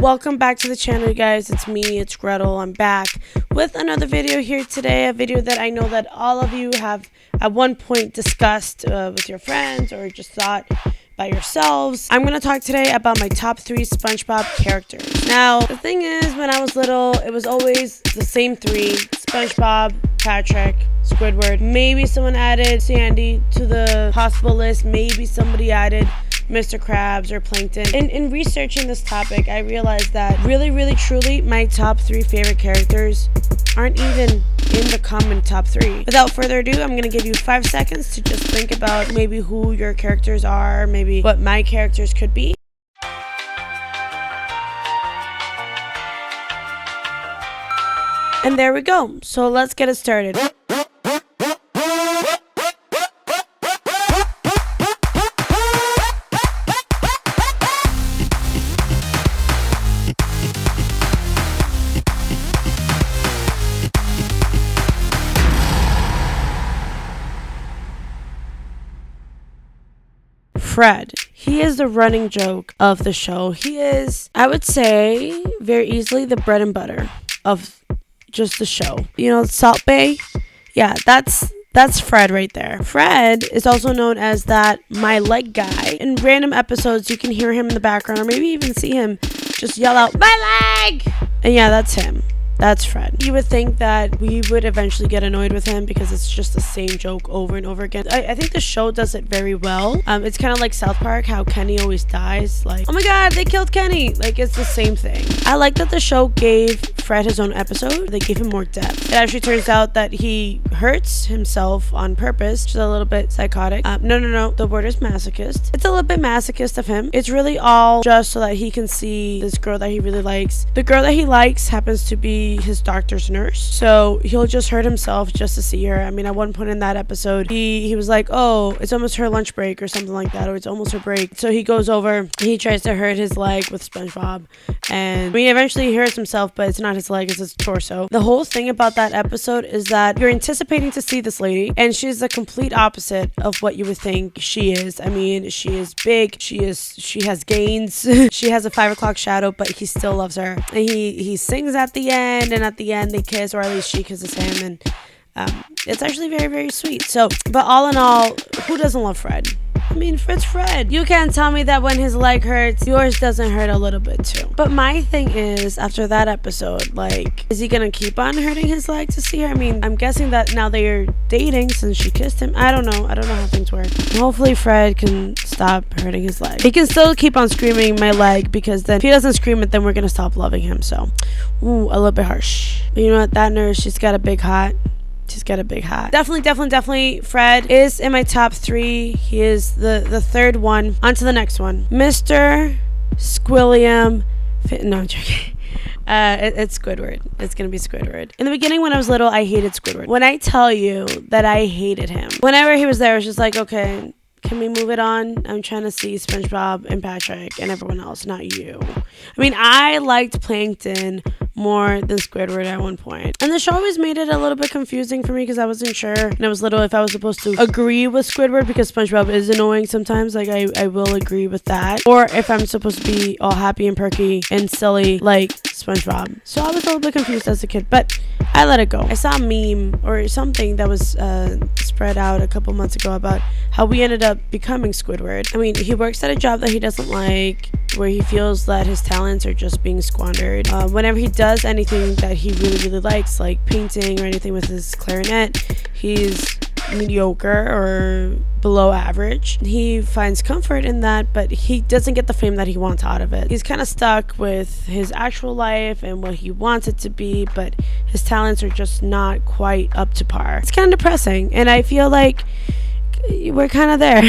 Welcome back to the channel, you guys. It's me, it's Gretel. I'm back with another video here today, a video that I know that all of you have at one point discussed with your friends or just thought by yourselves. I'm going to talk today about my top 3 Spongebob characters. Now, the thing is, when I was little, it was always the same 3, Spongebob, Patrick, Squidward. Maybe someone added Sandy to the possible list. Maybe somebody added Mr. Krabs or Plankton. In researching this topic, I realized that really, truly, my top 3 favorite characters aren't even in the common top 3. Without further ado, I'm going to give you 5 seconds to just think about maybe who your characters are, maybe what my characters could be. And there we go. So let's get it started. Fred. He is the running joke of the show. He is, I would say, very easily the bread and butter of just the show. You know, Salt Bay? Yeah, that's Fred right there. Fred is also known as that my leg guy. In random episodes, you can hear him in the background or maybe even see him just yell out, "My leg!" And yeah, that's him. That's Fred. You would think that we would eventually get annoyed with him because it's just the same joke over and over again. I think the show does it very well. It's kind of like South Park, how Kenny always dies. Like, oh my god, they killed Kenny. Like, it's the same thing. I like that the show gave Fred his own episode. They gave him more depth. It actually turns out that he hurts himself on purpose, which is a little bit psychotic. No. The word is masochist. It's a little bit masochist of him. It's really all just so that he can see this girl that he really likes. The girl that he likes happens to be his doctor's nurse, so he'll just hurt himself just to see her. I mean, at one point in that episode, he was like, oh, it's almost her lunch break or something like that, or it's almost her break. So he goes over, he tries to hurt his leg with Spongebob, and I mean, eventually he hurts himself, but it's not his leg, it's his torso. The whole thing about that episode is that you're anticipating to see this lady, and she's the complete opposite of what you would think she is. I mean, she is big, she has gains, she has a 5 o'clock shadow, but he still loves her, and he sings at the end, and at the end they kiss, or at least she kisses him, and it's actually very sweet. So, but all in all, who doesn't love Fred? I mean, Fred's Fred. You can't tell me that when his leg hurts, yours doesn't hurt a little bit too. But my thing is, after that episode, like, is he gonna keep on hurting his leg to see her? I mean, I'm guessing that now they're dating since she kissed him. I don't know how things work. Hopefully Fred can stop hurting his leg. He can still keep on screaming my leg, because then if he doesn't scream it, then we're gonna stop loving him. So, ooh, a little bit harsh. But you know what? That nurse, she's got a big heart. She's got a big hat. Definitely Fred is in my top 3. He is the third one. On to the next one. Mr. Squilliam. No, I'm joking. It's Squidward. It's gonna be Squidward. In the beginning, when I was little, I hated Squidward. When I tell you that I hated him, whenever he was there, I was just like, okay, can we move it on? I'm trying to see Spongebob and Patrick and everyone else, not you. I mean, I liked Plankton more than Squidward at one point. And the show always made it a little bit confusing for me because I wasn't sure when I was little if I was supposed to agree with Squidward, because SpongeBob is annoying sometimes. Like, I will agree with that. Or if I'm supposed to be all happy and perky and silly like SpongeBob. So I was a little bit confused as a kid, but I let it go. I saw a meme or something that was spread out a couple months ago about how we ended up becoming Squidward. I mean, he works at a job that he doesn't like, where he feels that his talents are just being squandered. Whenever he does anything that he really likes, like painting or anything with his clarinet, he's mediocre or below average. He finds comfort in that, but he doesn't get the fame that he wants out of it. He's kind of stuck with his actual life and what he wants it to be, but his talents are just not quite up to par. It's kind of depressing, and I feel like we're kind of there.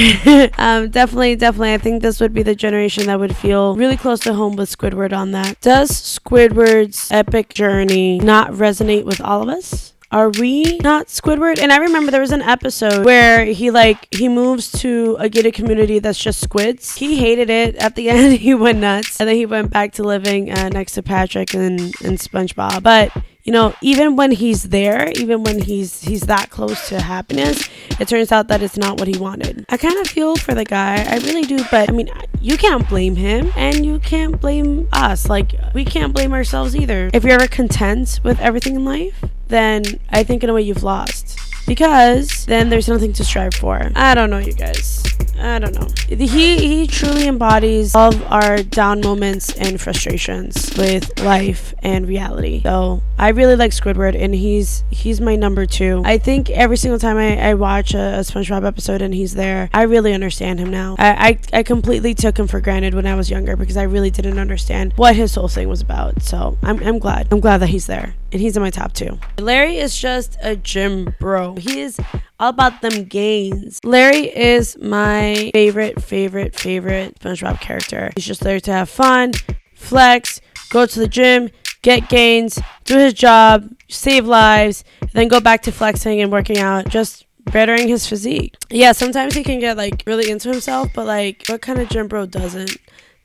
Definitely I think this would be the generation that would feel really close to home with Squidward on that. Does Squidward's epic journey not resonate with all of us? Are we not Squidward? And I remember there was an episode where he moves to a gated community that's just squids. He hated it. At the end, he went nuts. And then he went back to living next to Patrick and SpongeBob. But you know, even when he's there, even when he's that close to happiness, it turns out that it's not what he wanted. I kind of feel for the guy, I really do, but I mean, you can't blame him and you can't blame us. Like, we can't blame ourselves either. If you're ever content with everything in life, then I think in a way you've lost, because then there's nothing to strive for. I don't know, you guys. I don't know. He truly embodies all of our down moments and frustrations with life and reality. So I really like Squidward, and he's my number 2. I think every single time I watch a SpongeBob episode and he's there, I really understand him now. I completely took him for granted when I was younger because I really didn't understand what his whole thing was about. So I'm glad. I'm glad that he's there, and he's in my top 2. Larry is just a gym bro. He is all about them gains. Larry is my favorite SpongeBob character. He's just there to have fun, flex, go to the gym, get gains, do his job, save lives, then go back to flexing and working out, just bettering his physique. Yeah, sometimes he can get like really into himself, but like, what kind of gym bro doesn't?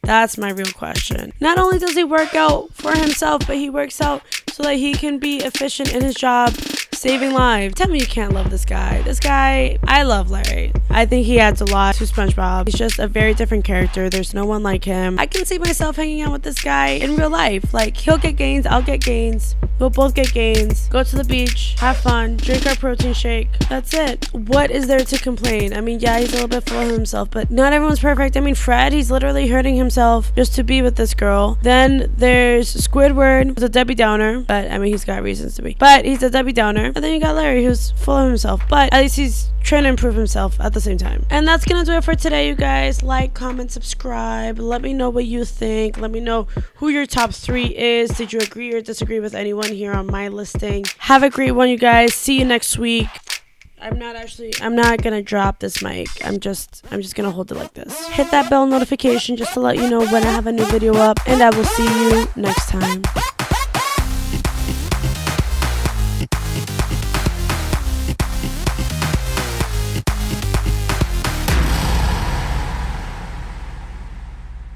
That's my real question. Not only does he work out for himself, but he works out so that he can be efficient in his job, saving lives. Tell me you can't love this guy. This guy, I love Larry. I think he adds a lot to SpongeBob. He's just a very different character. There's no one like him. I can see myself hanging out with this guy in real life. Like, he'll get gains, I'll get gains. We'll both get gains. Go to the beach, have fun, drink our protein shake. That's it. What is there to complain? I mean, yeah, he's a little bit full of himself, but not everyone's perfect. I mean, Fred, he's literally hurting himself just to be with this girl. Then there's Squidward, who's a Debbie Downer, but I mean, he's got reasons to be. But he's a Debbie Downer. And then you got Larry, who's full of himself, but at least he's trying to improve himself at the same time. And that's gonna do it for today, you guys. Like, comment, subscribe. Let me know what you think. Let me know who your top 3 is. Did you agree or disagree with anyone here on my listing? Have a great one, you guys. See you next week. I'm not gonna drop this mic. I'm just gonna hold it like this. Hit that bell notification just to let you know when I have a new video up, and I will see you next time.